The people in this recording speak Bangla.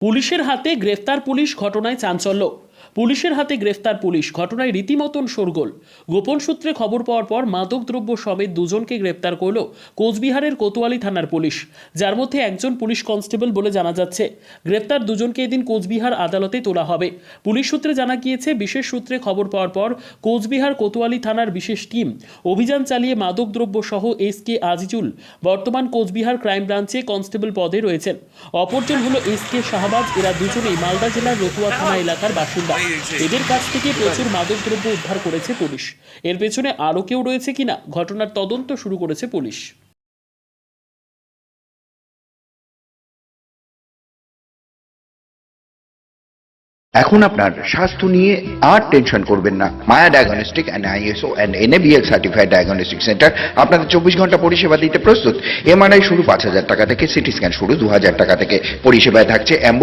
পুলিশের হাতে গ্রেফতার পুলিশ, ঘটনায় চাঞ্চল্য। পুলিশের হাতে গ্রেফতার পুলিশ, ঘটনায় রীতিমতন শোরগোল। গোপন সূত্রে খবর পাওয়ার পর মাদকদ্রব্য সমেত দুজনকে গ্রেফতার করল কোচবিহারের কোতোয়ালি থানার পুলিশ, যার মধ্যে একজন পুলিশ কনস্টেবল বলে জানা যাচ্ছে। গ্রেফতার দুজনকে এদিন কোচবিহার আদালতে তোলা হবে। পুলিশ সূত্রে জানা গিয়েছে, বিশেষ সূত্রে খবর পাওয়ার পর কোচবিহার কোতোয়ালি থানার বিশেষ টিম অভিযান চালিয়ে মাদকদ্রব্য সহ এসকে আজিজুল বর্তমান কোচবিহার ক্রাইম ব্রাঞ্চে কনস্টেবল পদে রয়েছেন। অপরজন হলো এসকে শাহবাজ। এরা দুজনেই মালদা জেলার রতুয়া থানা এলাকার বাসিন্দা। এদের কাছ থেকে প্রচুর মাদকদ্রব্য উদ্ধার করেছে পুলিশ। এর পেছনে আরও কেউ রয়েছে কিনা ঘটনার তদন্ত শুরু করেছে পুলিশ। এখন আপনার স্বাস্থ্য নিয়ে আর টেনশন করবেন না। Maya diagnostic and ISO and NABL certified diagnostic centre আপনাদের 24 ঘন্টা পরিষেবা দিতে প্রস্তুত। এমআরআই শুরু 5,000 টাকা থেকে, সিটি স্ক্যান শুরু 2,000 টাকা থেকে। পরিষেবায় থাকছে অ্যাম্বুলেন্স